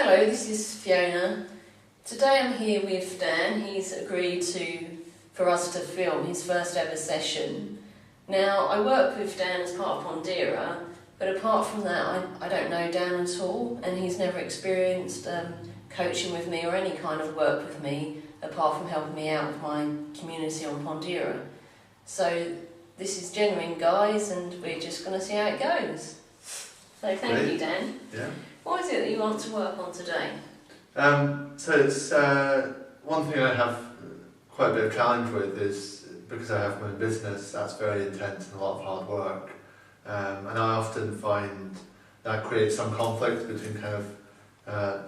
Hello, this is Fiona. Today I'm here with Dan. He's agreed for us to film his first ever session. Now, I work with Dan as part of Pondera, but apart from that, I don't know Dan at all, and he's never experienced coaching with me or any kind of work with me, apart from helping me out with my community on Pondera. So this is genuine, guys, and we're just going to see how it goes. So thank you, Dan. Yeah. What is it that you want to work on today? So it's one thing I have quite a bit of challenge with is because I have my own business, that's very intense and a lot of hard work. And I often find that creates some conflict between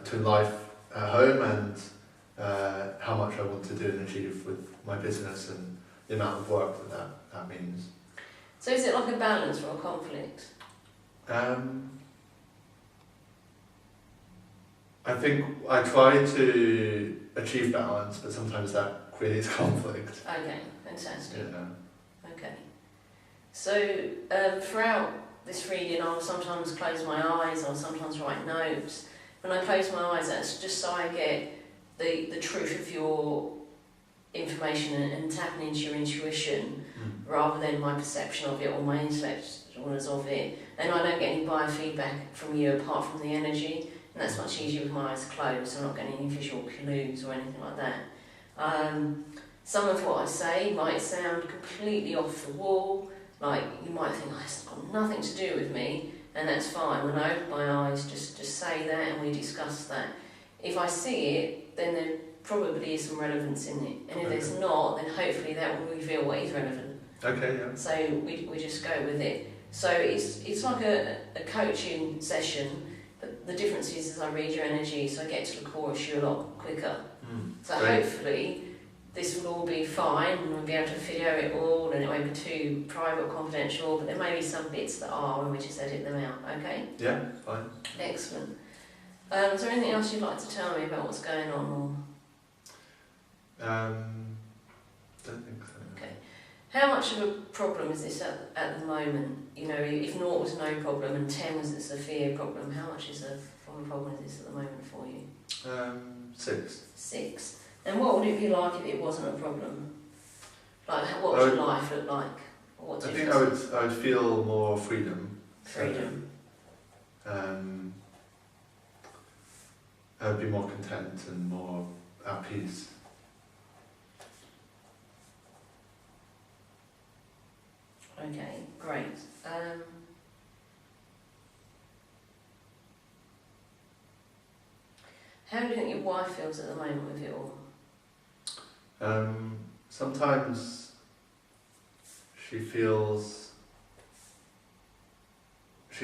between life at home and how much I want to do and achieve with my business and the amount of work that means. So is it like a balance or a conflict? I think I try to achieve balance, but sometimes that creates conflict. Okay, fantastic. Yeah. Okay. So throughout this reading, I'll sometimes close my eyes, I'll sometimes write notes. When I close my eyes, that's just so I get the truth of your information and tapping into your intuition rather than my perception of it or my intellectualness of it. And I don't get any biofeedback from you apart from the energy. And that's much easier with my eyes closed, so I'm not getting any visual clues or anything like that. Some of what I say might sound completely off the wall, like you might think, oh, it's got nothing to do with me, and that's fine. When I open my eyes, just say that and we discuss that. If I see it, then there probably is some relevance in it, and if there's not, then hopefully that will reveal what is relevant. Okay, yeah. So we just go with it. So it's like a coaching session. But the difference is I read your energy, so I get to the core issue a lot quicker. So great. Hopefully this will all be fine and we'll be able to video it all and it won't be too private or confidential, but there may be some bits that are and we just edit them out, okay? Yeah, fine. Excellent. Is there anything else you'd like to tell me about what's going on? Don't think so. Okay. How much of a problem is this at the moment? You know, if 0 was no problem and 10 was a severe problem, how much of a problem is this at the moment for you? 6. 6. And what would it be like if it wasn't a problem? Like, what would your life look like? Or what I think I would feel more freedom. Freedom. I would be more content and more at peace. Okay, great. How do you think your wife feels at the moment with it all? Sometimes she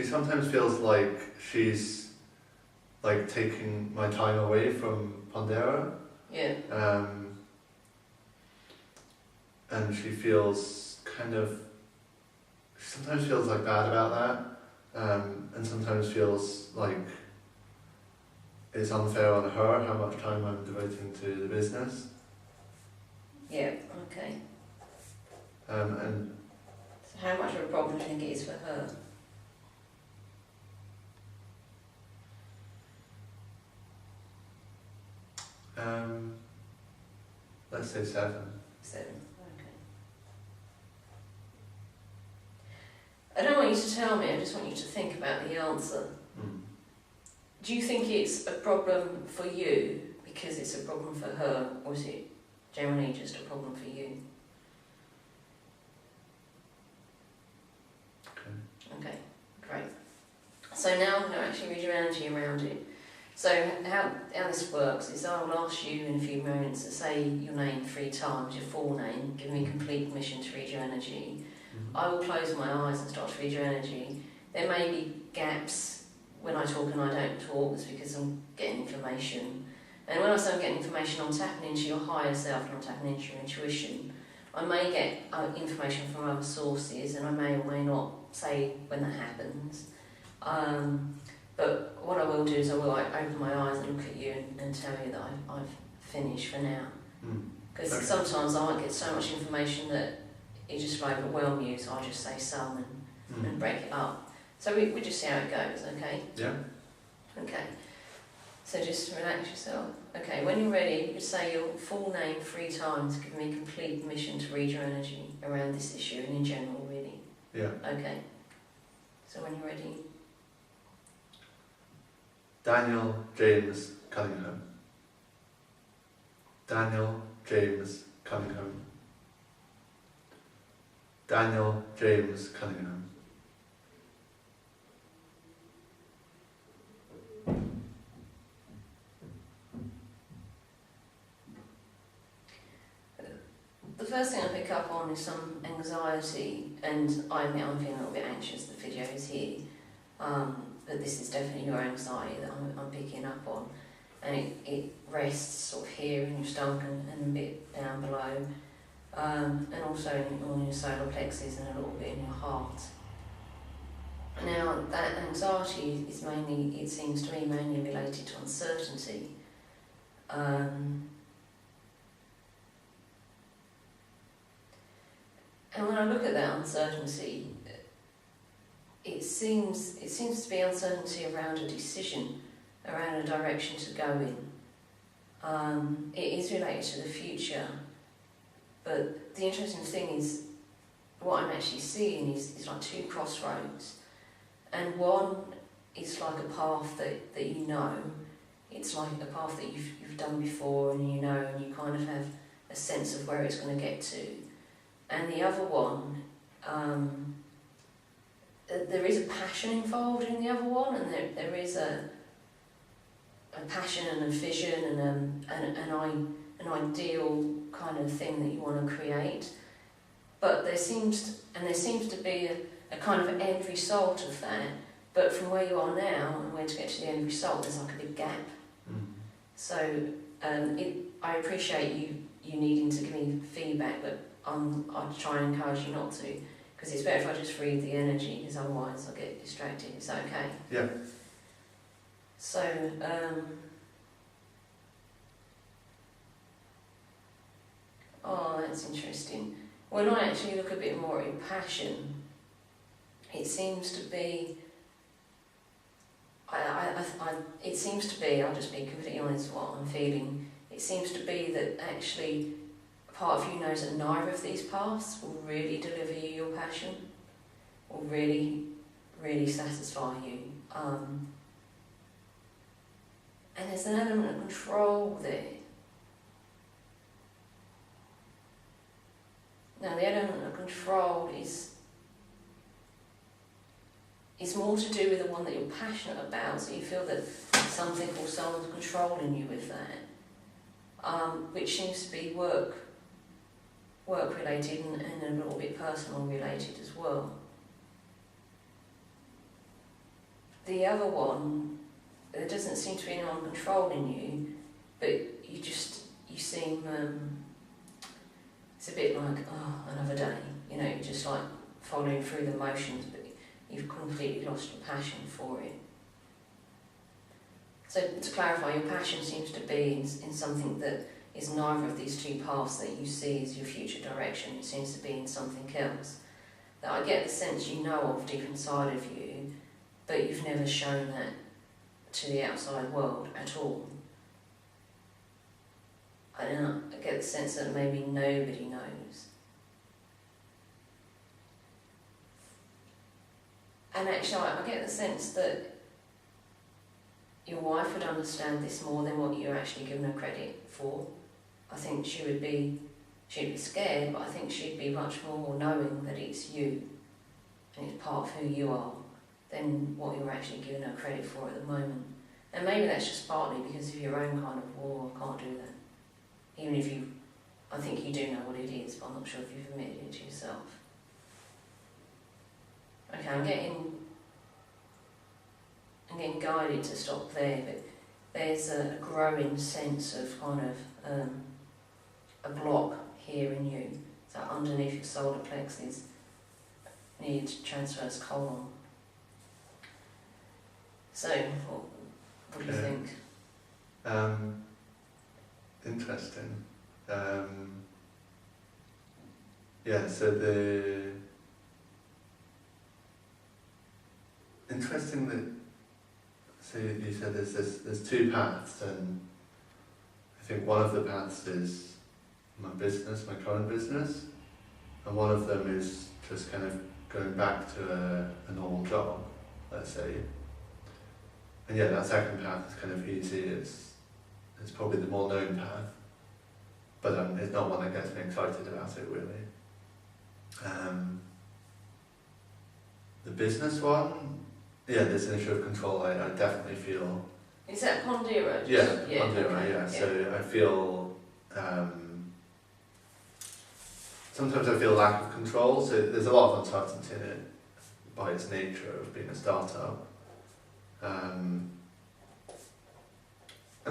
sometimes feels like she's like taking my time away from Pondera. Yeah. And she sometimes feels like bad about that, and sometimes feels like it's unfair on her how much time I'm devoting to the business. Yeah, okay. And So how much of a problem do you think it is for her? let's say 7. 7, okay. I don't want you to tell me, I just want you to think about the answer. Do you think it's a problem for you because it's a problem for her, or is it generally just a problem for you? Okay, great. So now I'm going to actually read your energy around it. So how this works is I will ask you in a few moments to say your name 3 times, your full name, give me complete permission to read your energy. I will close my eyes and start to read your energy. There may be gaps when I talk and I don't talk, it's because I'm getting information. And when I say I'm getting information, I'm tapping into your higher self and I'm tapping into your intuition. I may get information from other sources and I may or may not say when that happens. But what I will do is I will open my eyes and look at you and tell you that I've finished for now. Because sometimes I might get so much information that it just will overwhelm you, so I'll just say some and break it up. So we just see how it goes, okay? Yeah. Okay. So So just relax yourself. Okay, when you're ready, you say your full name 3 times, give me complete permission to read your energy around this issue and in general, really. Yeah. Okay. So when you're ready. Daniel James Cunningham. Daniel James Cunningham. Daniel James Cunningham. The first thing I pick up on is some anxiety, and I admit I'm feeling a little bit anxious. The video is here, but this is definitely your anxiety that I'm picking up on, and it rests sort of here in your stomach and a bit down below, and also on your solar plexus and a little bit in your heart. Now that anxiety is mainly, it seems to me, mainly related to uncertainty. And when I look at that uncertainty, it seems to be uncertainty around a decision, around a direction to go in. It is related to the future, but the interesting thing is what I'm actually seeing is like 2 crossroads, and one is like a path that you know. It's like a path that you've done before, and you know, and you kind of have a sense of where it's going to get to. And the other one, there is a passion involved in the other one, and there is a passion and a vision and an ideal kind of thing that you want to create. But there seems to be a kind of end result of that. But from where you are now and where to get to the end result, there's like a big gap. Mm. So I appreciate you needing to give me feedback, but I'd try and encourage you not to, because it's better if I just read the energy, because otherwise I'll get distracted. Is that okay? Yeah. So, oh, that's interesting. When I actually look a bit more at passion, it seems to be, it seems to be, I'll just be completely honest with what I'm feeling, it seems to be that actually part of you knows that neither of these paths will really deliver you your passion, or really, really satisfy you. And there's an element of control there. Now the element of control is more to do with the one that you're passionate about, so you feel that something or someone's controlling you with that, which seems to be work related and a little bit personal related as well. The other one, there doesn't seem to be anyone controlling you, but you seem, it's a bit like, oh, another day, you know, just like following through the motions, but you've completely lost your passion for it. So to clarify, your passion seems to be in something that is neither of these 2 paths that you see as your future direction. It seems to be in something else that I get the sense you know of deep inside of you, but you've never shown that to the outside world at all. I get the sense that maybe nobody knows. And actually I get the sense that your wife would understand this more than what you're actually giving her credit for. I think she'd be scared, but I think she'd be much more knowing that it's you and it's part of who you are than what you're actually giving her credit for at the moment. And maybe that's just partly because of your own kind of war, I can't do that. Even if I think you do know what it is, but I'm not sure if you've admitted it to yourself. Okay, I'm getting guided to stop there, but there's a growing sense of kind of a block here in you, so underneath your solar plexus, near your transverse colon. So, what do you think? Interesting. Yeah, so interesting that So you said there's two paths, and I think one of the paths is my business, my current business, and one of them is just kind of going back to a normal job, let's say. And yeah, that second path is kind of easy. It's probably the more known path, but it's not one that gets me excited about it really. The business one, yeah, there's an issue of control. I definitely feel. Is that Pondera? Yeah, yeah, Pondera, okay. yeah. So I feel. Sometimes I feel lack of control. So there's a lot of uncertainty in it by its nature of being a startup. And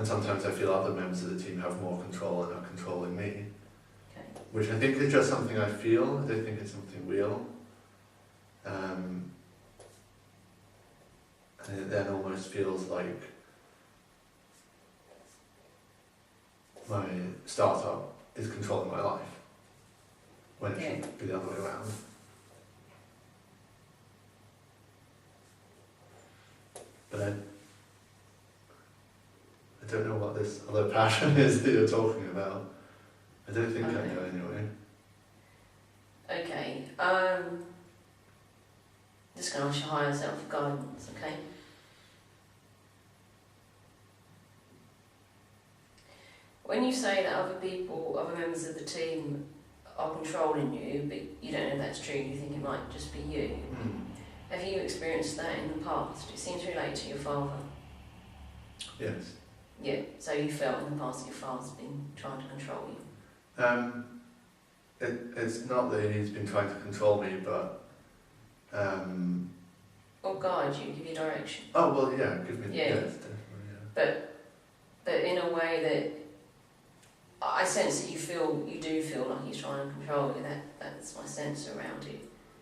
sometimes I feel other members of the team have more control and are controlling me. Okay. Which I think is just something I feel. I don't think it's something real. And it then almost feels like my startup is controlling my life, when it should be the other way around. But I don't know what this other passion is that you're talking about. I don't think I know anyway. Okay. Just going to ask your higher self for guidance, okay? When you say that other people, other members of the team are controlling you, but you don't know if that's true, you think it might just be you, have you experienced that in the past? It seems to relate to your father. Yes. Yeah, so you felt in the past that your father's been trying to control you? It's not that he's been trying to control me, but... or guide you, give you direction. Oh, well, yeah, give me... Yeah. Yes, definitely, yeah. But in a way that I sense that you do feel like he's trying to control you. That's my sense around it.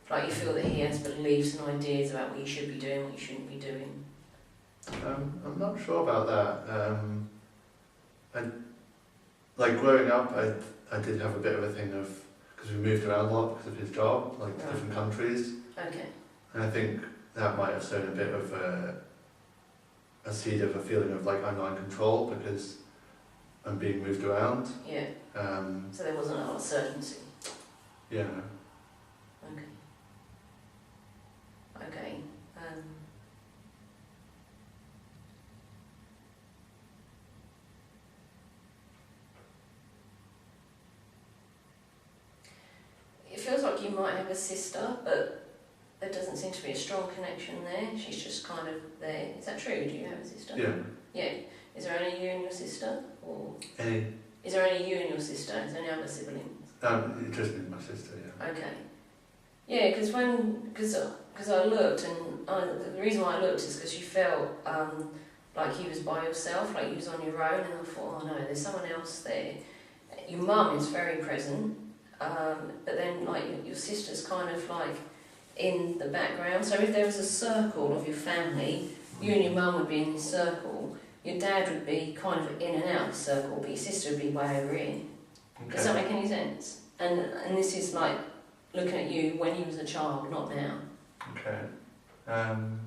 Like you feel that he has beliefs and ideas about what you should be doing, what you shouldn't be doing. I'm not sure about that. Like growing up, I did have a bit of a thing of, because we moved around a lot because of his job, like to different countries. Okay. And I think that might have sown a bit of a seed of a feeling of like I'm not in control because I'm being moved around. Yeah. So there wasn't a lot of certainty. Yeah. Okay. Okay. It feels like you might have a sister, but there doesn't seem to be a strong connection there. She's just kind of there. Is that true? Do you have a sister? Yeah. Yeah. Is there only you and your sister? Or Any? is there only you and your sister? Is there any other siblings? It just means my sister, yeah. Okay. Yeah, because I looked, and the reason why I looked is because you felt like you was by yourself, like you was on your own, and I thought, oh no, there's someone else there. Your mum is very present, but then like your sister's kind of like in the background. So if there was a circle of your family, you and your mum would be in this circle. Your dad would be kind of in and out of the circle, but your sister would be way over in. Okay. Does that make any sense? And this is like looking at you when you was a child, not now. Okay. I'm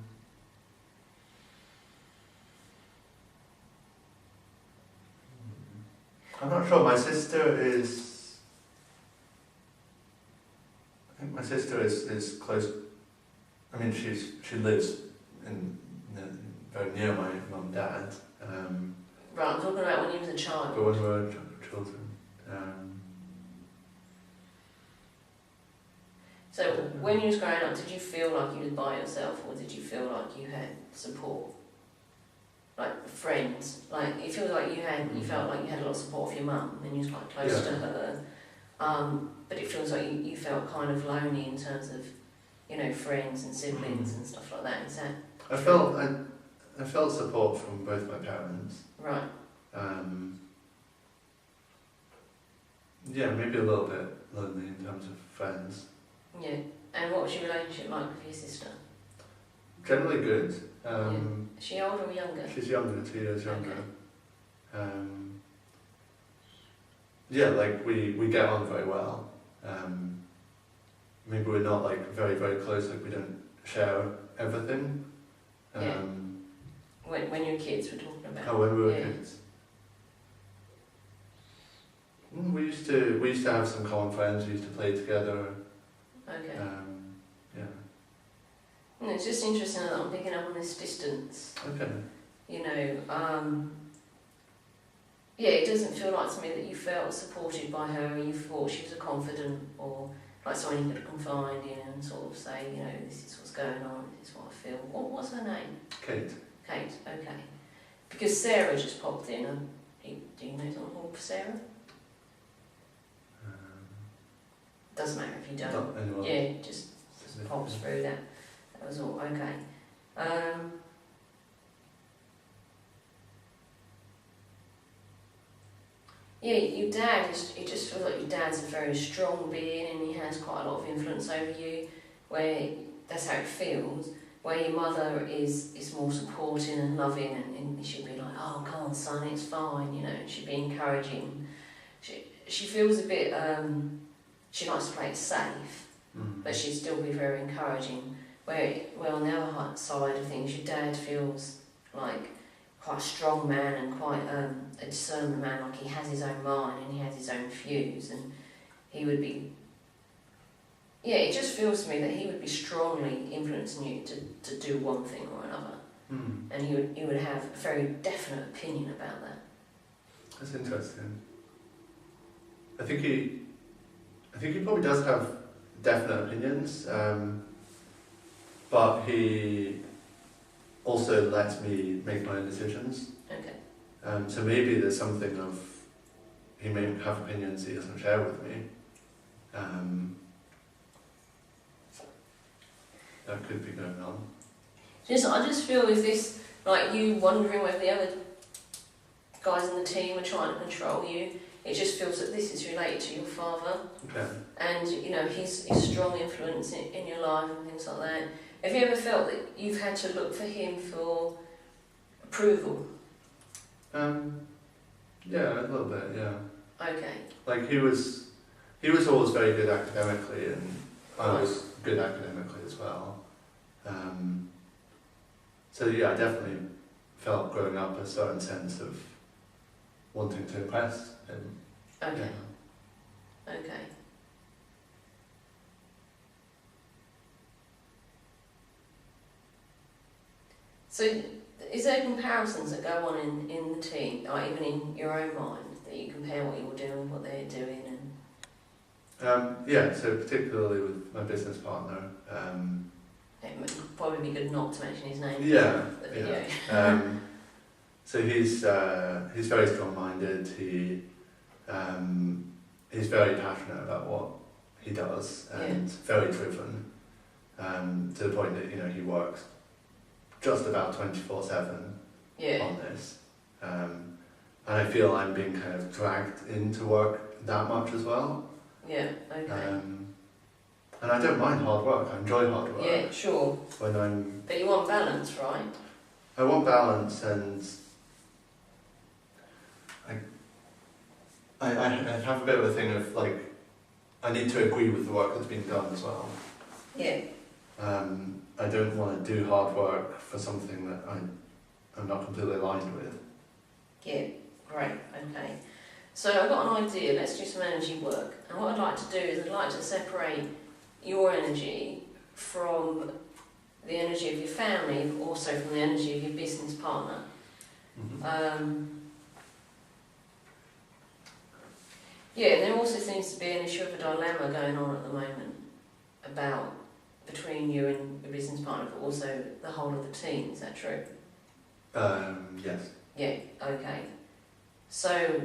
not sure. My sister is... I think my sister is close... I mean, she lives very near my mum and dad. Right, I'm talking about when you was a child. But when we were children. So when you was growing up, did you feel like you was by yourself, or did you feel like you had support? Like friends? Like it feels like you felt like you had a lot of support of your mum, and you was quite close to her. But it feels like you felt kind of lonely in terms of, you know, friends and siblings and stuff like that. Is that? I felt support from both my parents. Right. Yeah, maybe a little bit lonely in terms of friends. Yeah. And what was your relationship like with your sister? Generally good. Is she older or younger? She's younger, 2 years younger. Okay. Yeah, like we get on very well. Maybe we're not like very, very close, like we don't share everything. Yeah. When you were kids, we're talking about. Oh, when we were kids. We used to have some common friends. We used to play together. Okay. Yeah. It's just interesting that I'm picking up on this distance. Okay. You know, yeah, it doesn't feel like to me that you felt supported by her and you thought she was a confidant or like someone you could confide in and sort of say, you know, this is what's going on, this is what I feel. What's her name? Kate. Kate, okay. Because Sarah just popped in. Do you know someone called Sarah? Doesn't matter if you don't. Not anyone. Yeah, just pops through that. That was all, okay. Yeah, your dad, it just feels like your dad's a very strong being and he has quite a lot of influence over you, where that's how it feels, where your mother is more supporting and loving and she'll be like, oh, come on son, it's fine, you know, and she'll be encouraging. She feels a bit, she likes to play it safe, but she'd still be very encouraging, where on the other side of things, your dad feels like quite a strong man and quite a discernment man, like he has his own mind and he has his own views, and he would be, yeah, it just feels to me that he would be strongly influencing you to do one thing or another, and he would have a very definite opinion about that. That's interesting. I think he probably does have definite opinions, but he also lets me make my own decisions. Okay. So maybe there's something of, he may have opinions he doesn't share with me. That could be going on. I just feel with this, like you wondering whether the other guys in the team are trying to control you, it just feels that this is related to your father. Okay. And, you know, his strong influence in your life and things like that. Have you ever felt that you've had to look for him for approval? Yeah, a little bit, yeah. Okay. Like he was always very good academically, and I was good academically as well. So yeah, I definitely felt growing up a certain sense of wanting to impress him. Okay. Yeah. Okay. So, is there comparisons that go on in the team, or even in your own mind, that you compare what you're doing with what they're doing? And yeah, so particularly with my business partner. it would probably be good not to mention his name. Yeah, The video. yeah. So he's very strong-minded. He's very passionate about what he does and very driven. To the point that, you know, he works just about 24/7 on this. And I feel I'm being kind of dragged into work that much as well. Yeah, okay. And I don't mind hard work, I enjoy hard work. Yeah, sure. But you want balance, right? I want balance, and I have a bit of a thing of like, I need to agree with the work that's being done as well. Yeah. I don't want to do hard work for something that I'm not completely aligned with. Yeah, great, okay. So I've got an idea, let's do some energy work. And what I'd like to do is I'd like to separate your energy from the energy of your family, but also from the energy of your business partner. Yeah, there also seems to be an issue of a dilemma going on at the moment about between you and your business partner, but also the whole of the team. Is that true? Yes. Yeah. Okay. So,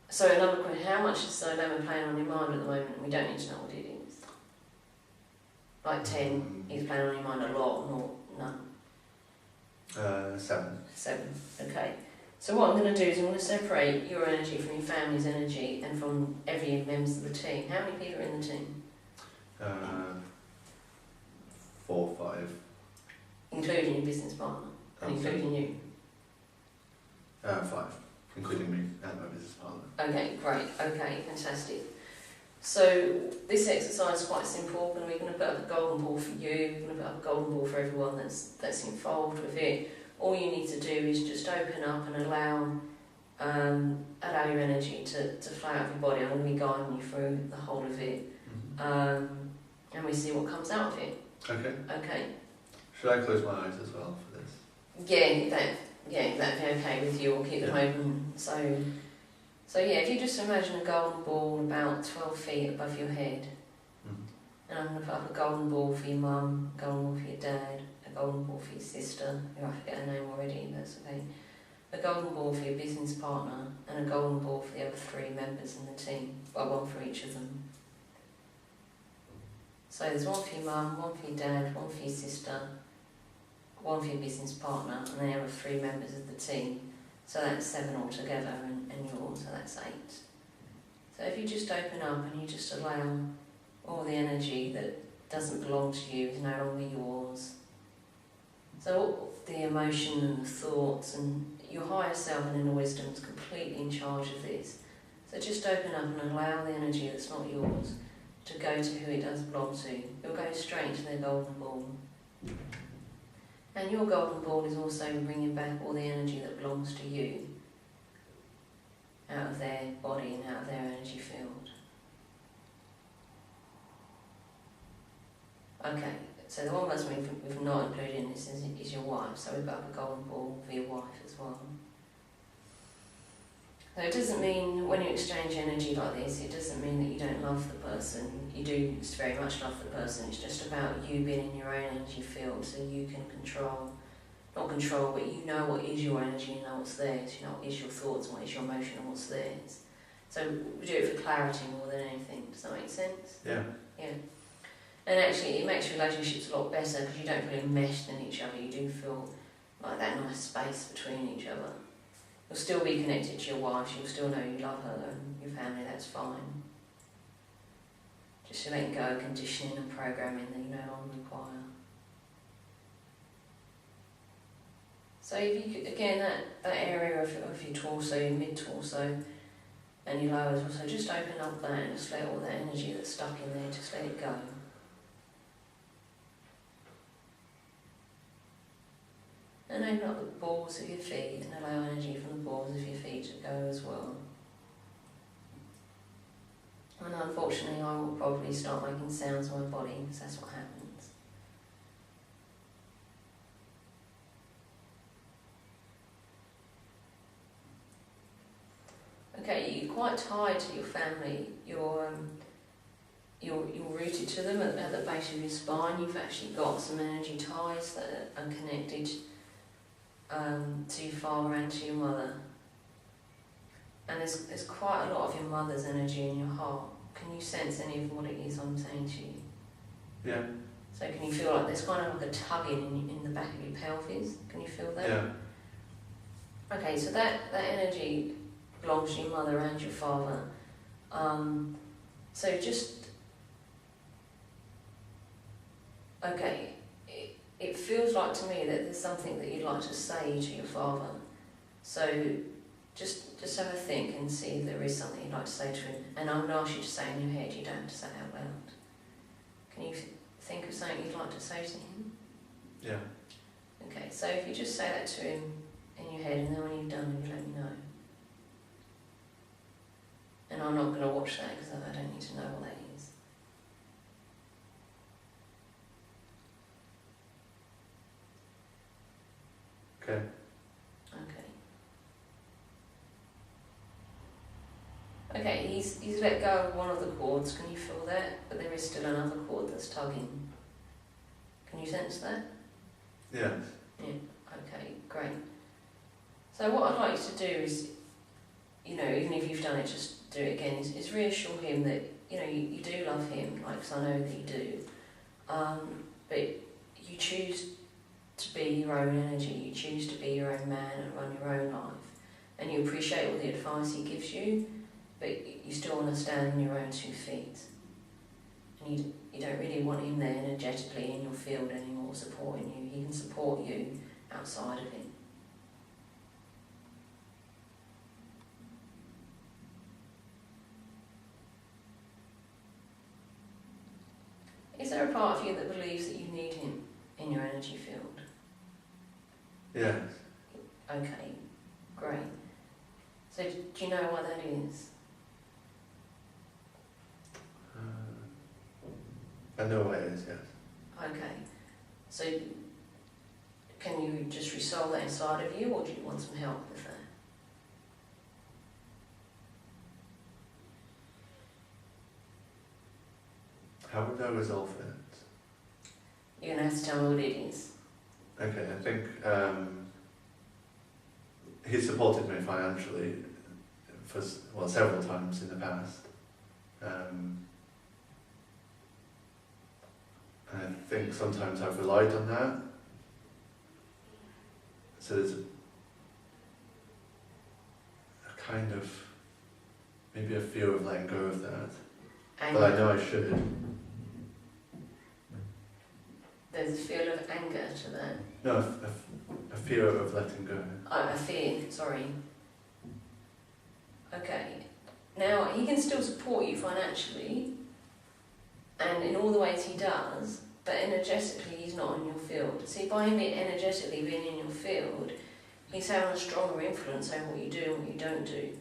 so another question: how much is the dilemma playing on your mind at the moment? We don't need to know what it is. Like 10 is playing on your mind a lot, or none. 7. 7. Okay. So what I'm going to do is I'm going to separate your energy from your family's energy and from every members of the team. How many people are in the team? 4, 5. Including your business partner and including you? 5, including me and my business partner. Okay, great. Okay, fantastic. So this exercise is quite simple, and we're going to put up a golden ball for you, we're going to put up a golden ball for everyone that's involved with it. All you need to do is just open up and allow your energy to flow out of your body. I'm going to be guiding you through the whole of it, and we see what comes out of it. Okay. Okay. Should I close my eyes as well for this? That'd be okay with you, or keep them open. So yeah, if you just imagine a golden ball about 12 feet above your head, and I'm going to put up a golden ball for your mum, a golden ball for your dad, a golden ball for your sister, who I forget her name already, that's okay, a golden ball for your business partner, and a golden ball for the other 3 members in the team, well, one for each of them. So there's one for your mum, one for your dad, one for your sister, one for your business partner, and then there are 3 members of the team. So that's 7 altogether, and yours, so that's 8. So if you just open up and you just allow all the energy that doesn't belong to you is no longer yours. So all the emotion and the thoughts and your higher self and inner wisdom is completely in charge of this. So just open up and allow the energy that's not yours to go to who it does belong to. It will go straight to their golden ball. And your golden ball is also bringing back all the energy that belongs to you out of their body and out of their energy field. Okay, so the one person we've not included in this is your wife, so we've got a golden ball for your wife as well. So it doesn't mean when you exchange energy like this, it doesn't mean that you don't love the person. You do very much love the person. It's just about you being in your own energy field so you can not control, but you know what is your energy, you know what's theirs, you know what is your thoughts, what is your emotion and what's theirs. So we do it for clarity more than anything. Does that make sense? Yeah. Yeah. And actually it makes relationships a lot better because you don't feel enmeshed in each other. You do feel like that nice space between each other. You'll still be connected to your wife, you'll still know you love her and your family, that's fine. Just to letting go of conditioning and programming that you no longer require. So if you could, again, that area of your torso, your mid-torso and your lower torso, just open up that and just let all that energy that's stuck in there, just let it go. And open up the balls of your feet and allow energy from the balls of your feet to go as well. And unfortunately I will probably start making sounds in my body because that's what happens. Okay, you're quite tied to your family. You're rooted to them at the base of your spine. You've actually got some energy ties that are connected to your father and to your mother. And there's quite a lot of your mother's energy in your heart. Can you sense any of what it is I'm saying to you? Yeah. So can you feel like there's kind of like a tugging in the back of your pelvis? Can you feel that? Yeah. Okay, so that energy belongs to your mother and your father. So just, okay, it feels like to me that there's something that you'd like to say to your father. So just have a think and see if there is something you'd like to say to him. And I'm going to ask you to say in your head, you don't have to say it out loud. Can you think of something you'd like to say to him? Yeah. Okay, so if you just say that to him in your head, and then when you've done it, you let me know. And I'm not going to watch that because I don't need to know what that is. Okay. Okay, he's let go of one of the cords, can you feel that? But there is still another cord that's tugging. Can you sense that? Yes. Yeah, okay, great. So what I'd like you to do is, even if you've done it, just do it again, is reassure him that, you do love him, like, 'cause I know that you do. But you choose to be your own energy, you choose to be your own man and run your own life. And you appreciate all the advice he gives you, but you still want to stand on your own 2 feet. And you don't really want him there energetically in your field anymore supporting you. He can support you outside of it. Is there a part of you that believes that you need him in your energy field? Yes. Okay, great. So do you know why that is? I know what it is, yes. Okay. So can you just resolve that inside of you, or do you want some help with that? How would I resolve it? You're going to have to tell me what it is. Okay, I think he supported me financially for several times in the past. And I think sometimes I've relied on that. So there's a kind of, maybe a fear of letting go of that. Anger. But I know I should. There's a feel of anger to that. No, a fear of letting go. Oh, a fear, sorry. Okay. Now, he can still support you financially, and in all the ways he does, but energetically he's not in your field. See, by him energetically being in your field, he's having a stronger influence over what you do and what you don't do.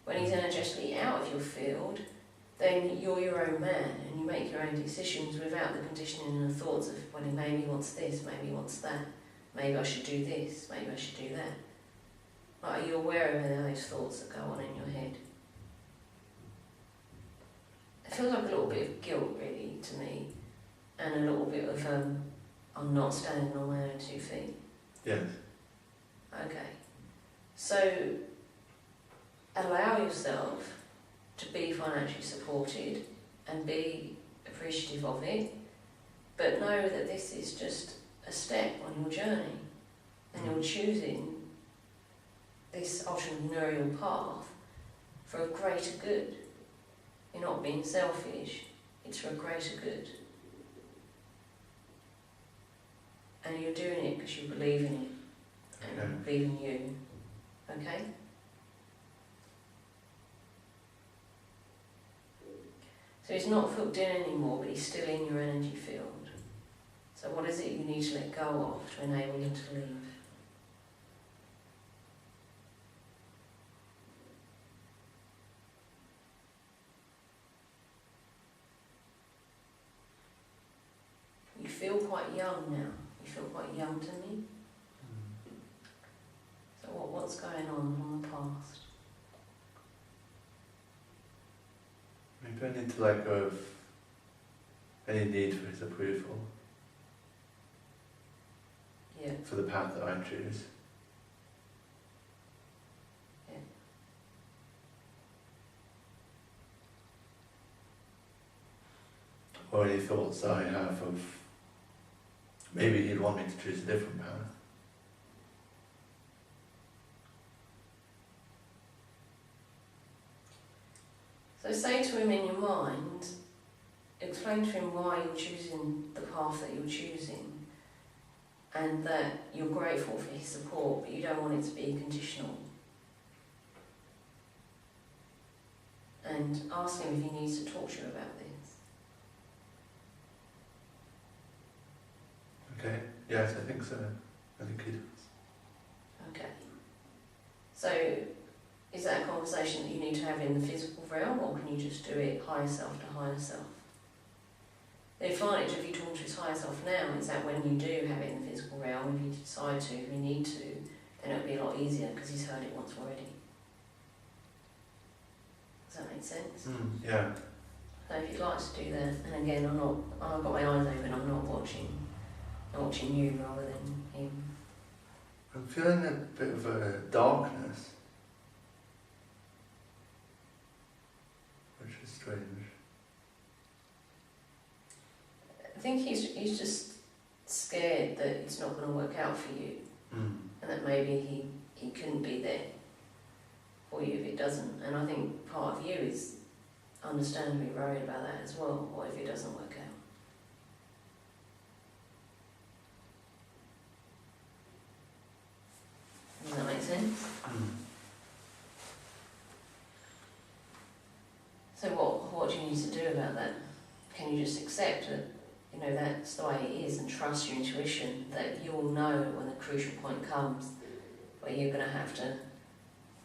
When he's energetically out of your field, then you're your own man and you make your own decisions without the conditioning and the thoughts of, well, maybe he wants this, maybe he wants that, maybe I should do this, maybe I should do that. Like, are you aware of any of those thoughts that go on in your head? It feels like a little bit of guilt, really, to me, and a little bit of, I'm not standing on my own 2 feet. Yes. Okay. So, allow yourself to be financially supported and be appreciative of it, but know that this is just a step on your journey, and you're choosing this entrepreneurial path for a greater good. You're not being selfish, it's for a greater good. And you're doing it because you believe in it, and you believe in you. Okay? So he's not hooked in anymore, but he's still in your energy field. So what is it you need to let go of to enable him to leave? You feel quite young now. You feel quite young to me. So what's going on from the past? Maybe I need to let go of any need for his approval. Yeah. For the path that I choose. Yeah. Or any thoughts that I have of maybe he'd want me to choose a different path. So say to him in your mind, explain to him why you're choosing the path that you're choosing, and that you're grateful for his support, but you don't want it to be conditional. And ask him if he needs to talk to you about this. Okay, yes, I think so. I think he does. Okay. So, is that a conversation that you need to have in the physical realm, or can you just do it higher self to higher self? The advantage of you talking to his higher self now is that when you do have it in the physical realm, if you decide to, if you need to, then it'll be a lot easier because he's heard it once already. Does that make sense? Yeah. So if you'd like to do that, and again, I've got my eyes open, I'm not watching you rather than him. I'm feeling a bit of a darkness, which is strange. I think he's just scared that it's not going to work out for you, and that maybe he couldn't be there for you if it doesn't. And I think part of you is understandably worried about that as well. What if it doesn't work out? Does that make sense? So what do you need to do about that? Can you just accept that you're know, that's the way it is, and trust your intuition that you'll know when the crucial point comes where you're going to have to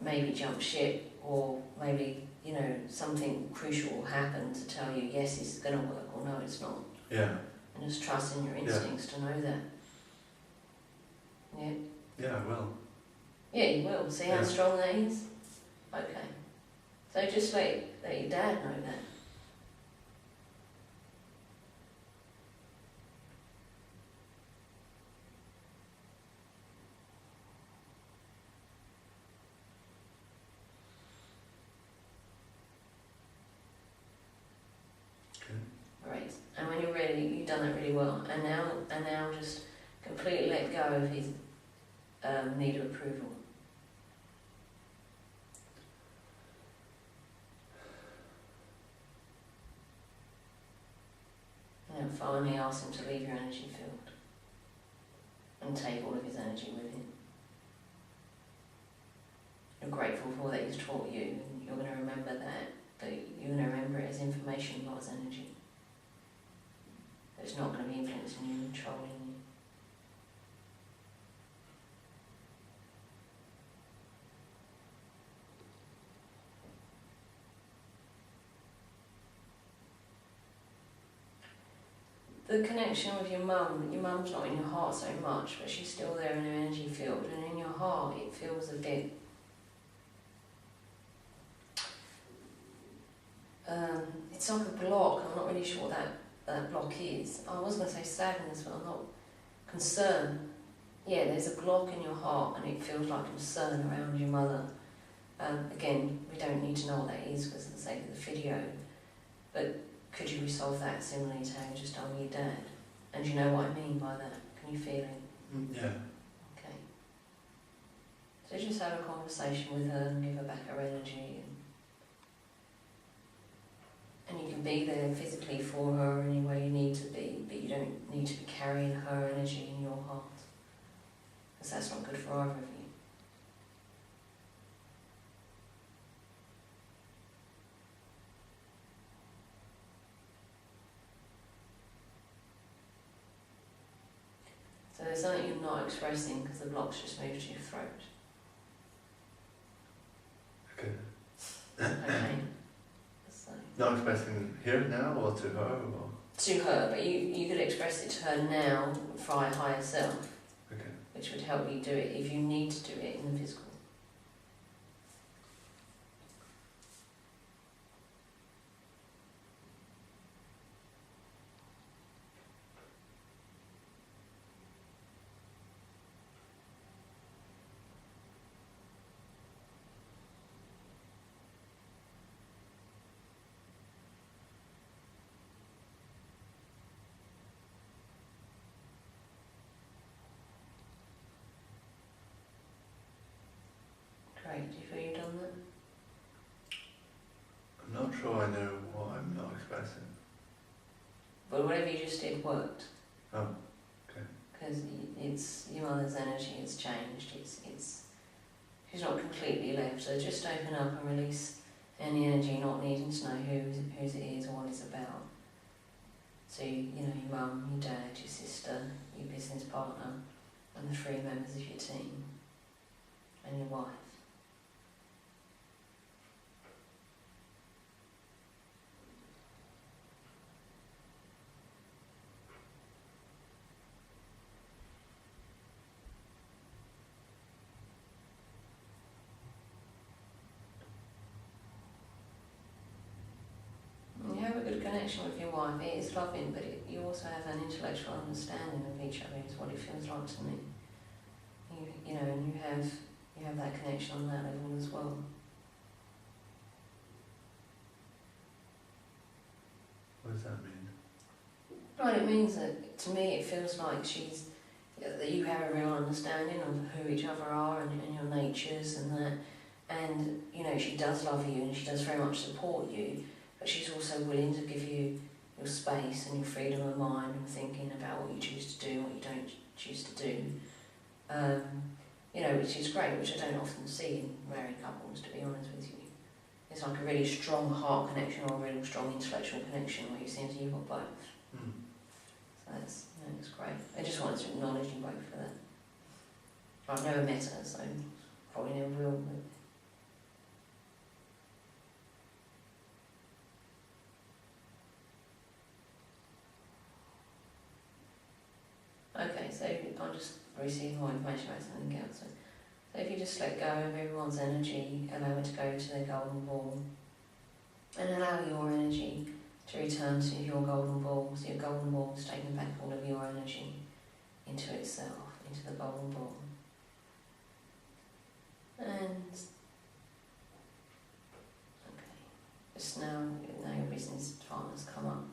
maybe jump ship, or maybe, you know, something crucial will happen to tell you, yes, this is going to work, or no, it's not. Yeah. And just trust in your instincts to know that. Yeah? Yeah, I will. Yeah, you will. See how strong that is? Okay. So just let your dad know that. Great. And when you're ready, you've done that really well. And now just completely let go of his need of approval. And then finally ask him to leave your energy field and take all of his energy with him. You're grateful for that he's taught you, and you're going to remember that, but you're going to remember it as information, not as energy. It's not going to be influencing you and controlling you. The connection with your mum's not in your heart so much, but she's still there in her energy field, and in your heart it feels a bit it's like a block. I'm not really sure what that block is. I was going to say sadness, but I'm not. Concern. Yeah, there's a block in your heart, and it feels like concern around your mother. Again, we don't need to know what that is because of the sake of the video, but could you resolve that similarly to how you just told your dad? And do you know what I mean by that? Can you feel it? Yeah. Okay. So just have a conversation with her and give her back her energy. And you can be there physically for her any way you need to be, but you don't need to be carrying her energy in your heart. Because that's not good for either of you. So there's something you're not expressing because the block's just moved to your throat. Okay. Okay. So. Not expressing here now, or to her, or? To her, but you could express it to her now via higher self. Okay. Which would help you do it if you need to do it in the physical. Great, do you feel you've done that? I'm not sure I know what I'm not expressing. But whatever you just did worked. Oh, okay. Because it's your mother's energy has changed. She's not completely left. So just open up and release any energy, not needing to know whose it is or what it's about. So you know your mum, your dad, your sister, your business partner, and the 3 members of your team, and your wife. You have a good connection with your wife. It is loving, but you also have an intellectual understanding of each other. Is what it feels like to me. You know, and you have that connection on that level as well. What does that mean? Well, it means that to me it feels like that you have a real understanding of who each other are and your natures and that, and you know she does love you and she does very much support you. But she's also willing to give you your space and your freedom of mind and thinking about what you choose to do and what you don't choose to do. You know, which is great, which I don't often see in married couples, to be honest with you. It's like a really strong heart connection or a really strong intellectual connection where you seem to you've got both. That's great. I just wanted to acknowledge you both for that. I've never met her, so probably never will. Okay, so I'll just receive more information about something else. So if you just let go of everyone's energy, allow it to go to their golden ball, and allow your energy to return to your golden ball. So your golden ball is taking back all of your energy into itself, into the golden ball. And okay, just now your business partner's come up.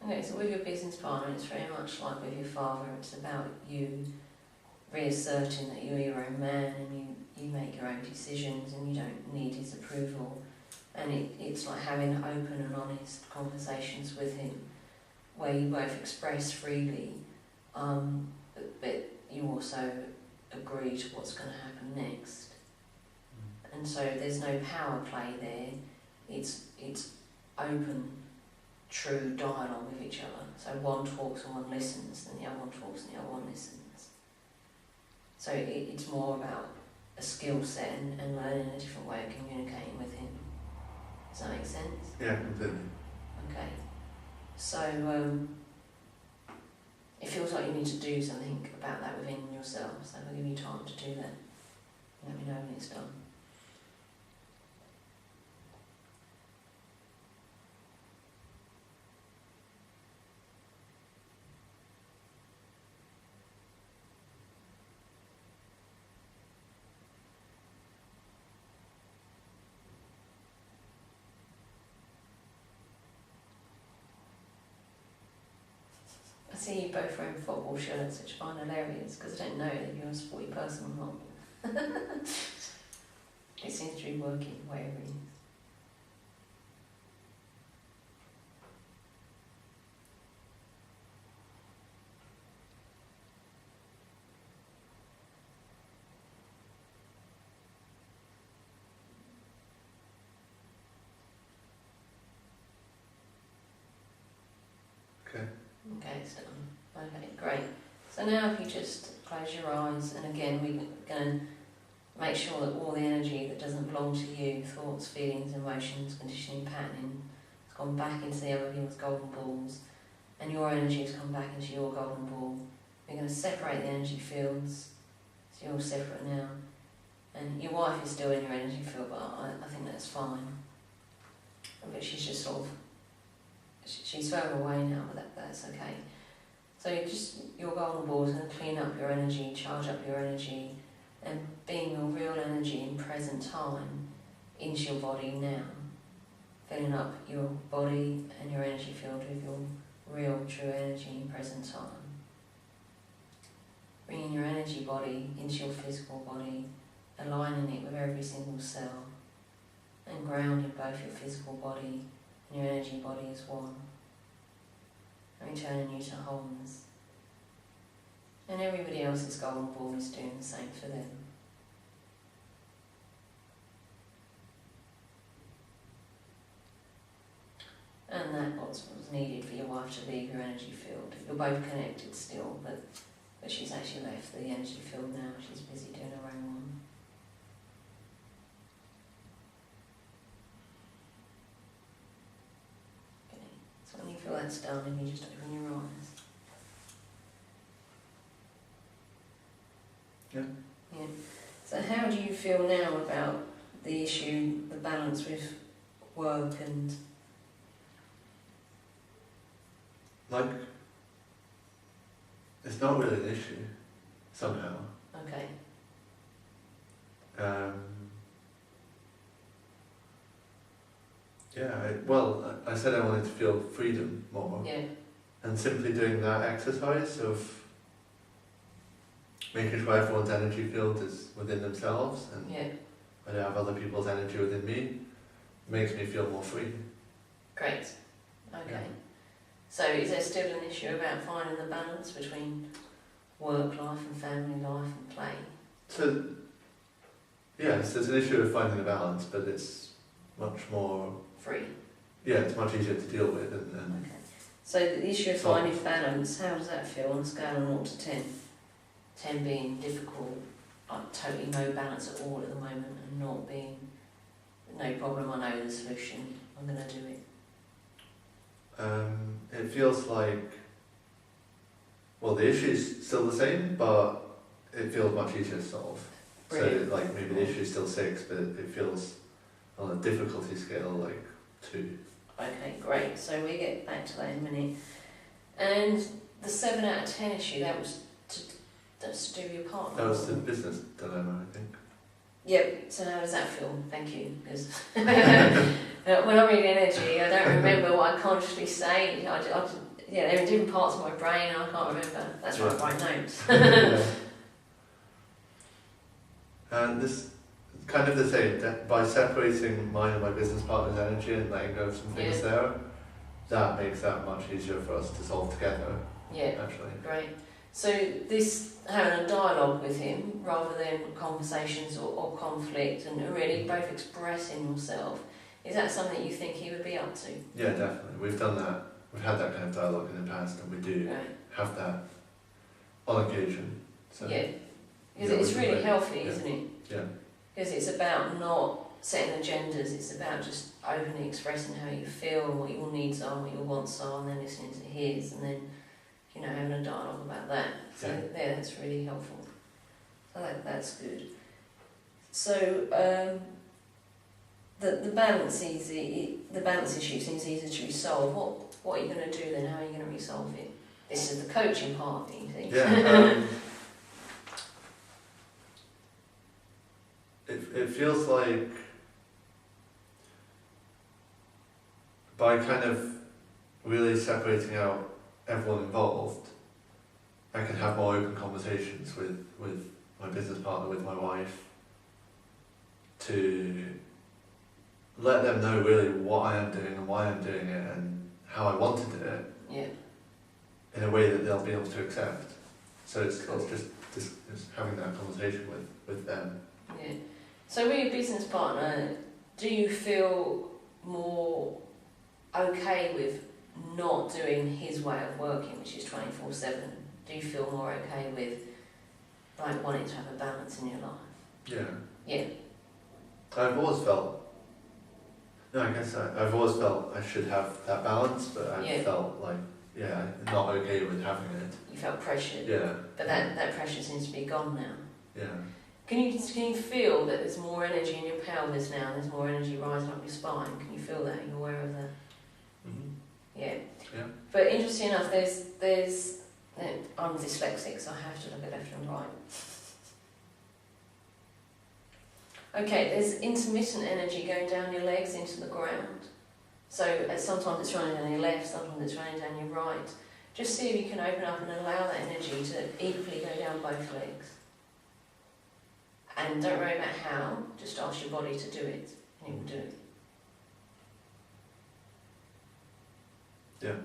Okay, so with your business partner, it's very much like with your father. It's about you reasserting that you're your own man and you make your own decisions and you don't need his approval. And it's like having open and honest conversations with him where you both express freely, but you also agree to what's going to happen next. And so there's no power play there. It's open, true dialogue with each other. So one talks and one listens, and the other one talks and the other one listens. So it's more about a skill set and learning a different way of communicating with him. Does that make sense? Yeah, completely. Okay. So it feels like you need to do something about that within yourself. So I'll give you time to do that. Let me know when it's done. I see you both wearing football shirts, which I find hilarious because I don't know if you're a sporty person or not. It seems to be working, whatever it is. Okay. Okay, it's done. Okay, great. So now if you just close your eyes, and again we're going to make sure that all the energy that doesn't belong to you, thoughts, feelings, emotions, conditioning, patterning, has gone back into the other people's golden balls, and your energy has come back into your golden ball. We're going to separate the energy fields, so you're all separate now. And your wife is still in your energy field, but I think that's fine. But she's just sort of, she's further away now, but that's okay. So your golden ball is going to clean up your energy, charge up your energy, and being your real energy in present time into your body now. Filling up your body and your energy field with your real, true energy in present time. Bringing your energy body into your physical body, aligning it with every single cell, and grounding both your physical body and your energy body as one. And returning you to wholeness. And everybody else's golden ball is doing the same for them. And that was needed for your wife to leave your energy field. You're both connected still, but she's actually left the energy field now. She's busy doing her own one. Okay, so when you feel that's done, and you just open your eyes. Yeah. Yeah. So how do you feel now about the issue, the balance with work and... Like, it's not really an issue, somehow. Okay. I said I wanted to feel freedom more. Yeah. And simply doing that exercise of making sure everyone's energy field is within themselves and Yeah. I don't have other people's energy within me, makes me feel more free. Great. Okay. Yeah. So is there still an issue about finding the balance between work life and family life and play? So, yes, there's an issue of finding a balance, but it's much more... Free. Yeah, it's much easier to deal with. And Okay. So the issue of finding balance, how does that feel on a scale of 0 to 10? 10 being difficult, like totally no balance at all at the moment, and not being no problem, I know the solution, I'm going to do it. It feels like, well, the issue's still the same, but it feels much easier to solve. Brilliant. So, like, maybe the issue's still 6, but it feels on a difficulty scale like 2. Okay, great. So we get back to that in a minute. And the 7 out of 10 issue, that's to do with your partner? That was the business dilemma, I think. Yep, so how does that feel? Thank you. Because when I'm reading energy, I don't remember what I consciously say. There are different parts of my brain I can't remember. That's why I write notes. Yeah. And this kind of the same, by separating mine and my business partner's energy and letting go of some things there, that makes that much easier for us to solve together. Yeah, actually. Great. So this having a dialogue with him rather than conversations or conflict, and really both expressing yourself, is that something you think he would be up to? Yeah, definitely. We've done that. We've had that kind of dialogue in the past, and we do have that on occasion. So yeah, because it's really healthy, isn't it? Yeah. Because it's about not setting agendas, it's about just openly expressing how you feel, what your needs are, what your wants are, and then listening to his, and then, you know, having a dialogue about that. So that's really helpful. So that's good. So the balance issue seems easy to resolve. What are you going to do then? How are you going to resolve it? This is the coaching part of it, you think? Yeah. It feels like by kind of really separating out everyone involved, I can have more open conversations with my business partner, with my wife, to let them know really what I am doing and why I'm doing it and how I want to do it in a way that they'll be able to accept. So it's just having that conversation with them. Yeah. So with your business partner, do you feel more okay with not doing his way of working, which is 24/7? Do you feel more okay with like wanting to have a balance in your life? Yeah. Yeah. I've always felt I should have that balance, but I felt like not okay with having it. You felt pressured. Yeah. But that pressure seems to be gone now. Yeah. Can you feel that there's more energy in your pelvis now? There's more energy rising up your spine. Can you feel that? Are you aware of that? Mm-hmm. Yeah. Yeah. But interesting enough, there's I'm dyslexic, so I have to look at left and right. Okay, there's intermittent energy going down your legs into the ground. So sometimes it's running down your left, sometimes it's running down your right. Just see if you can open up and allow that energy to equally go down both legs. And don't worry about how, just ask your body to do it, and it will do it. Yeah.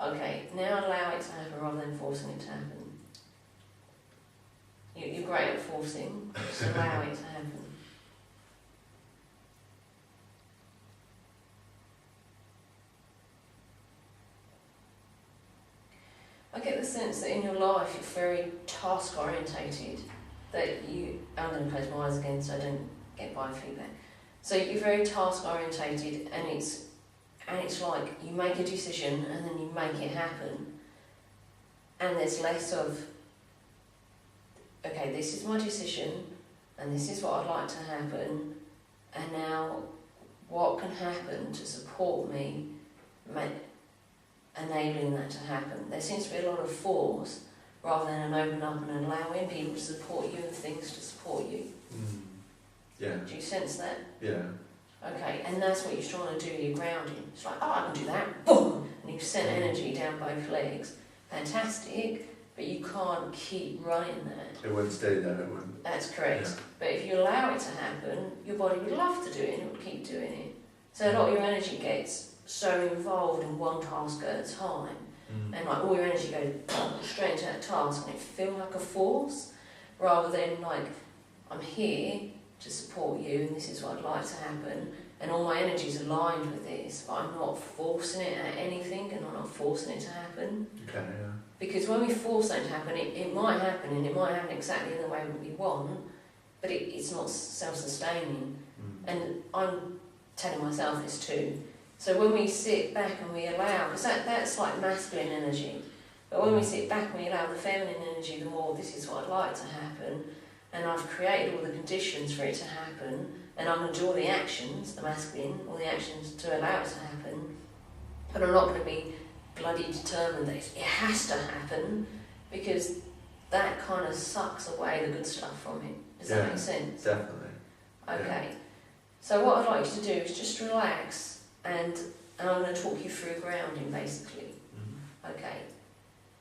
Okay, now allow it to happen rather than forcing it to happen. You're great at forcing, just allow it to happen. I get the sense that in your life you're very task orientated, that I'm going to close my eyes again so I don't get biofeedback. So you're very task orientated, and it's like you make a decision and then you make it happen, and there's less of, okay, this is my decision and this is what I'd like to happen, and now what can happen to support me enabling that to happen. There seems to be a lot of force rather than an open up and allowing people to support you and things to support you. Mm. Yeah. Do you sense that? Yeah. Okay, and that's what you're trying to do with your grounding. It's like, oh, I can do that, boom! And you've sent energy down both legs. Fantastic, but you can't keep running that. It wouldn't stay there, it wouldn't. That's correct. Yeah. But if you allow it to happen, your body would love to do it and it would keep doing it. So a lot of your energy gets so involved in one task at a time and like all your energy goes straight into that task, and it feels like a force, rather than like, I'm here to support you, and this is what I'd like to happen, and all my energy's aligned with this, but I'm not forcing it at anything, and I'm not forcing it to happen. Okay, yeah. Because when we force something to happen, it might happen, and it might happen exactly in the way we want, but it's not self-sustaining. And I'm telling myself this too. So when we sit back and we allow, because that's like masculine energy, but when we sit back and we allow the feminine energy, the more this is what I'd like to happen, and I've created all the conditions for it to happen, and I'm going to do all the actions, the masculine, all the actions to allow it to happen, but I'm not going to be bloody determined that it has to happen, because that kind of sucks away the good stuff from it. Does that make sense? Definitely. Okay. Yeah. So what I'd like you to do is just relax, and I'm going to talk you through grounding, basically. Okay.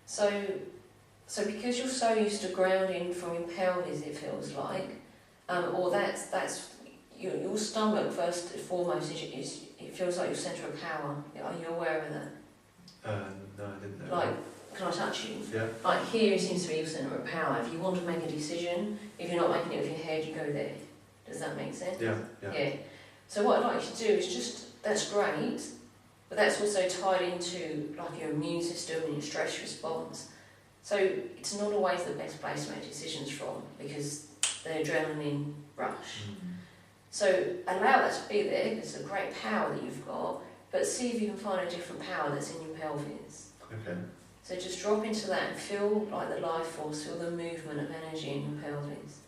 So because you're so used to grounding from your pelvis, it feels like, or that's your stomach first and foremost is it feels like your centre of power. Are you aware of that? No, I didn't know. Like, can I touch you? Yeah. Like here, it seems to be your centre of power. If you want to make a decision, if you're not making it with your head, you go there. Does that make sense? Yeah. So what I'd like you to do is just, that's great, but that's also tied into like your immune system and your stress response. So it's not always the best place to make decisions from, because the adrenaline rush. So allow that to be there, because it's a great power that you've got, but see if you can find a different power that's in your pelvis. Okay. So just drop into that and feel like the life force, feel the movement of energy in your pelvis.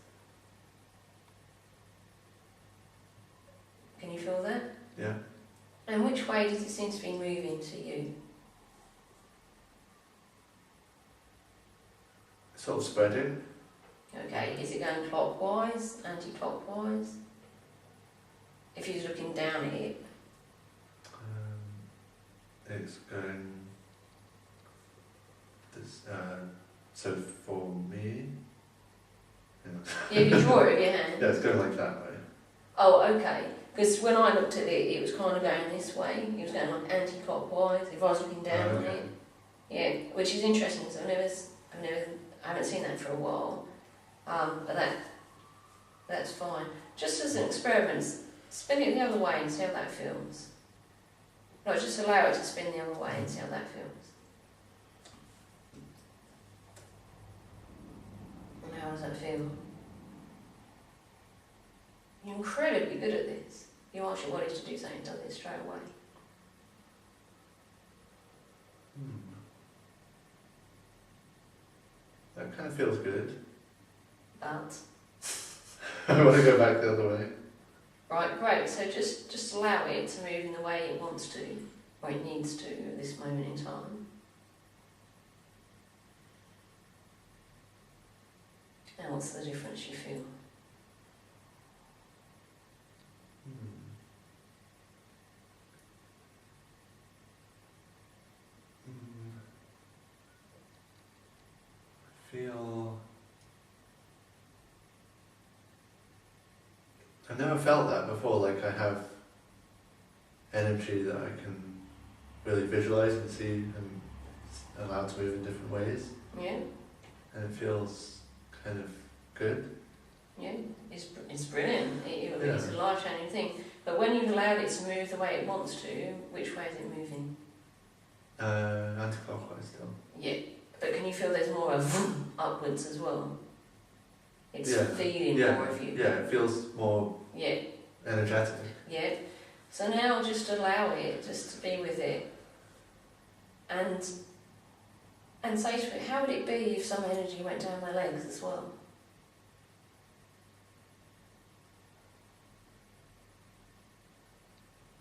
Can you feel that? Yeah. And which way does it seem to be moving to you? Sort of spreading. Okay, is it going clockwise, anti-clockwise? If you're looking down at it. It's going this, so for me, Yeah, if you draw it with your hand. yeah, it's going like that way. Oh, okay. Because when I looked at it, it was kind of going this way. It was going like anti-clockwise. If I was looking down on it, yeah, which is interesting because I haven't seen that for a while. But that's fine. Just as an experiment, spin it the other way and see how that feels. No, just allow it to spin the other way and see how that feels. And how does that feel? You're incredibly good at this. You ask your body to do something, it does it straight away. That kind of feels good. But I want to go back the other way. right, great. So just allow it to move in the way it wants to, or it needs to at this moment in time. And what's the difference you feel? Feel. I've never felt that before, like I have energy that I can really visualise and see and allow to move in different ways. Yeah? And it feels kind of good. Yeah, it's brilliant. Yeah. It's a life-changing thing. But when you've allowed it to move the way it wants to, which way is it moving? Anti-clockwise still. Yeah, but can you feel there's more of upwards as well? It's Yeah. feeding Yeah. more of you. Yeah, it feels more Yeah, energetic. yeah. So now just allow it, just to be with it. And say to it, how would it be if some energy went down my legs as well?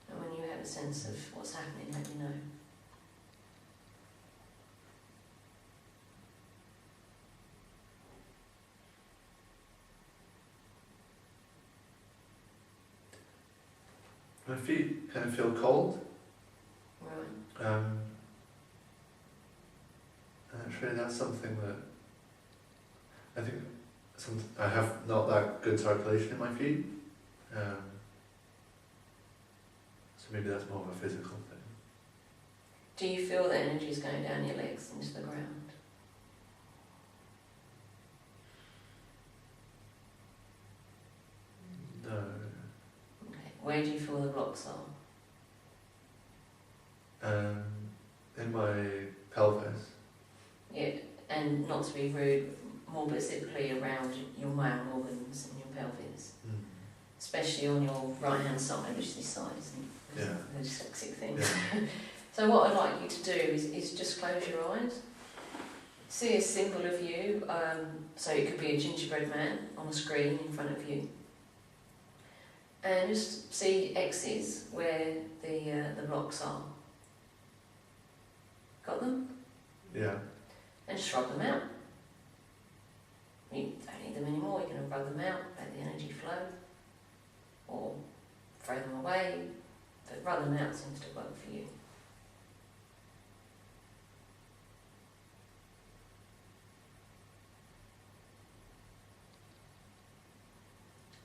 And when you have a sense of what's happening, let me know. My feet kind of feel cold. Right. And actually that's something that I think I have not that good circulation in my feet. So maybe that's more of a physical thing. Do you feel the energy is going down your legs into the ground? No. Okay. Where do you feel the blocks are? In my pelvis. Yeah, and not to be rude, more specifically around your male organs and your pelvis. Especially on your right hand side, which is this side, isn't it? Yeah. The dyslexic thing. Yeah. So what I'd like you to do is just close your eyes. See a symbol of you, so it could be a gingerbread man on a screen in front of you. And just see X's where the blocks are. Got them? Yeah. And just rub them out. You don't need them anymore, you're going to rub them out, let the energy flow. Or throw them away, but rub them out seems to work for you.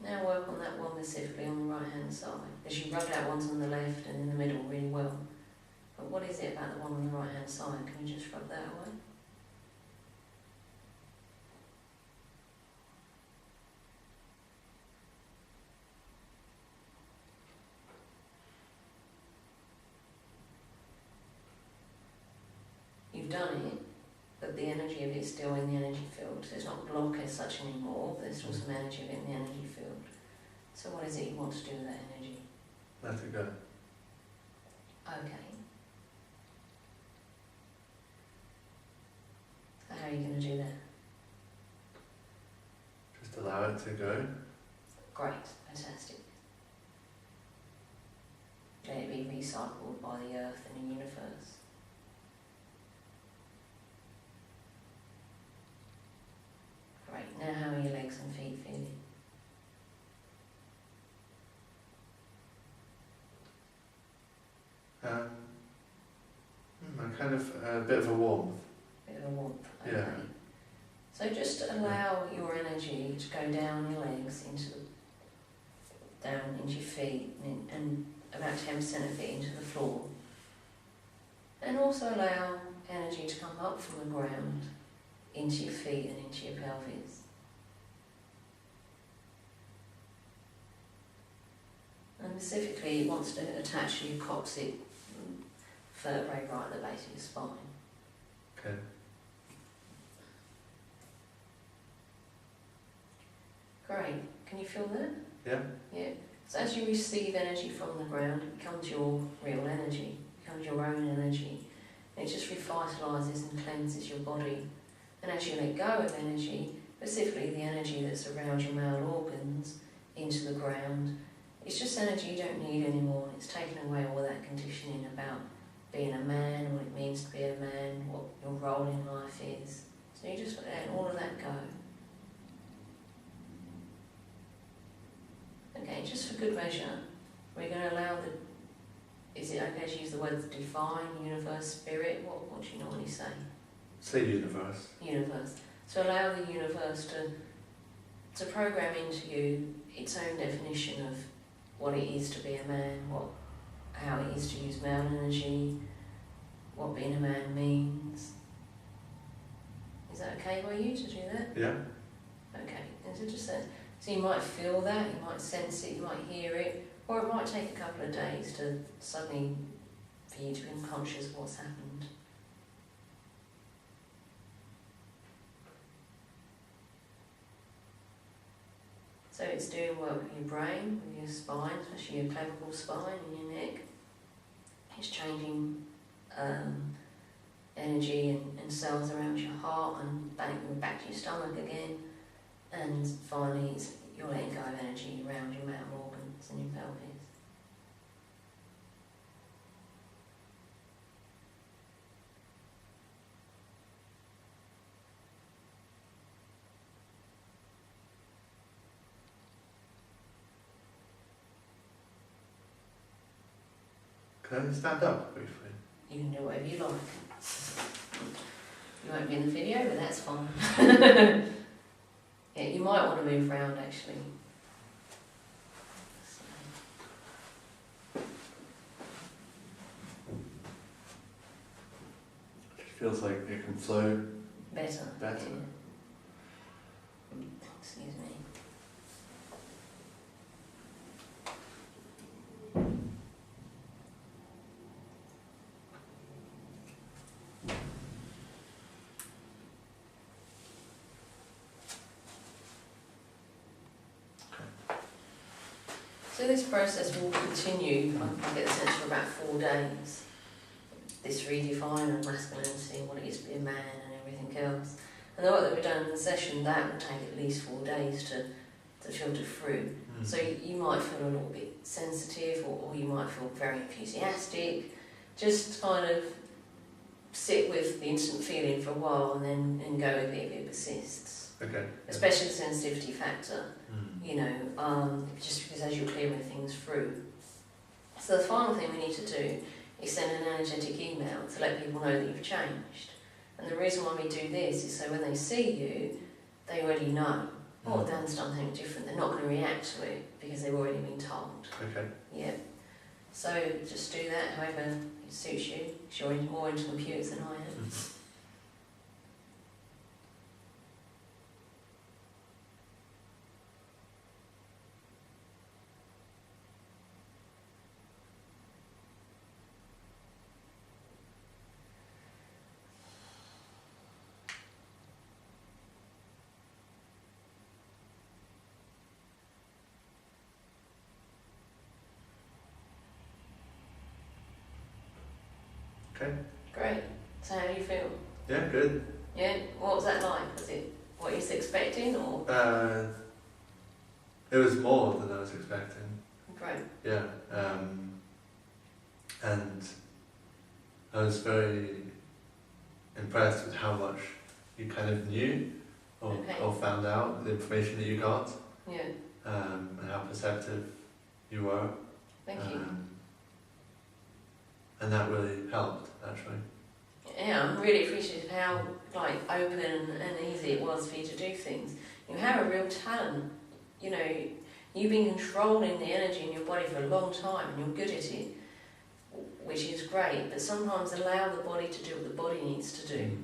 Now work on that one specifically on the right hand side, because you rubbed out ones on the left and in the middle really well. But what is it about the one on the right hand side? Can you just rub that away? You've done it, but the energy of it is still in the energy field. So it's not blocked as such anymore, but there's still some energy of it in the energy field. So what is it you want to do with that energy? Let it go. Okay. So how are you going to do that? Just allow it to go. Great, fantastic. Let it be recycled by the earth and the universe. Great, now how are your legs and feet feeling? A kind of a bit of a warmth. Bit of a warmth, okay. Yeah. So just allow your energy to go down your legs down into your feet and about 10% of it into the floor. And also allow energy to come up from the ground into your feet and into your pelvis. And specifically it wants to attach to your coccyx vertebrae right at the base of your spine. Okay. Great. Can you feel that? Yeah. Yeah. So as you receive energy from the ground, it becomes your real energy, it becomes your own energy. And it just revitalises and cleanses your body. And as you let go of energy, specifically the energy that's around your male organs, into the ground, it's just energy you don't need anymore. It's taken away all that conditioning about being a man, what it means to be a man, what your role in life is. So you just let all of that go. Okay, just for good measure, we're going to allow is it okay to use the words divine, universe, spirit? What do you normally say? Say universe. Universe. So allow the universe to program into you its own definition of what it is to be a man, how it is to use male energy, what being a man means. Is that okay by you to do that? Yeah. Okay, and so just so you might feel that, you might sense it, you might hear it, or it might take a couple of days to suddenly for you to be conscious of what's happened. So it's doing work with your brain, with your spine, especially your clavicle spine and your neck. It's changing energy and cells around your heart and back to your stomach again. And finally, you're letting go of energy around your male organs and your pelvis. Can I stand up briefly? You can do whatever you like. You won't be in the video, but that's fine. Yeah, you might want to move around actually. feels like it can flow better. better. Yeah. Excuse me. So this process will continue, I get the sense, for about 4 days. This redefine of masculinity, what it is to be a man and everything else. And the work that we've done in the session, that will take at least 4 days to filter through. So you might feel a little bit sensitive, or you might feel very enthusiastic. Just kind of sit with the instant feeling for a while and go with it if it persists. Okay. Especially the sensitivity factor. You know, just because as you're clearing things through. So the final thing we need to do is send an energetic email to let people know that you've changed. And the reason why we do this is so when they see you, they already know, oh, Dan's done something different. They're not going to react to it because they've already been told. Okay. Yeah. So just do that however it suits you, because you're more into computers than I am. Okay. Great. So how do you feel? Yeah, good. Yeah? What was that like? Was it what you was expecting, or? It was more than I was expecting. Great. Yeah. And I was very impressed with how much you kind of knew or found out, the information that you got. Yeah. And how perceptive you were. Thank you. And that really helped, actually. Yeah, I'm really appreciative how open and easy it was for you to do things. You have a real talent. You know, you've been controlling the energy in your body for a long time, and you're good at it, which is great. But sometimes allow the body to do what the body needs to do.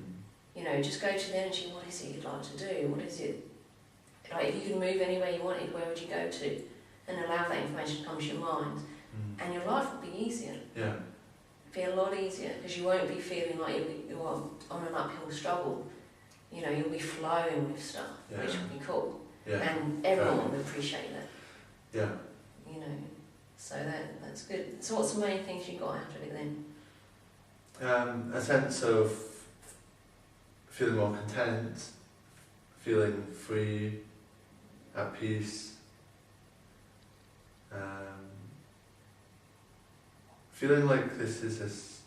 You know, just go to the energy. What is it you'd like to do? What is it? Like, if you could move anywhere you wanted, where would you go to? And allow that information to come to your mind, and your life will be easier. Yeah. Be a lot easier, because you won't be feeling like you're on an uphill struggle. You know, you'll be flowing with stuff, which will be cool. Yeah. And everyone will appreciate that. Yeah. You know, so that's good. So what's the main things you got out of it then? A sense of feeling more content, feeling free, at peace, feeling like this is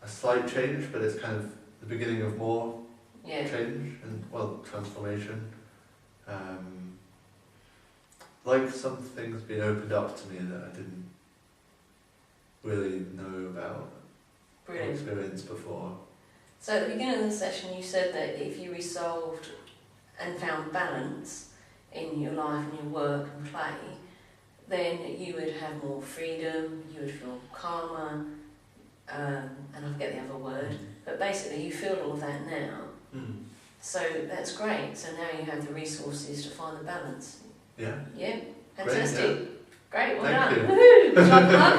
a slight change, but it's kind of the beginning of more change and, transformation. Like some things being opened up to me that I didn't really know about or experienced before. So at the beginning of the session you said that if you resolved and found balance in your life and your work and play, then you would have more freedom, you would feel calmer, and I forget the other word, but basically you feel all of that now. So that's great. So now you have the resources to find the balance. Yeah. Yeah, fantastic. Great, well Thank done. you. Woohoo! Good job, bud.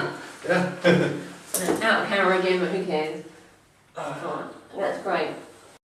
Yeah. Out of camera again, but who cares? Right, that's great.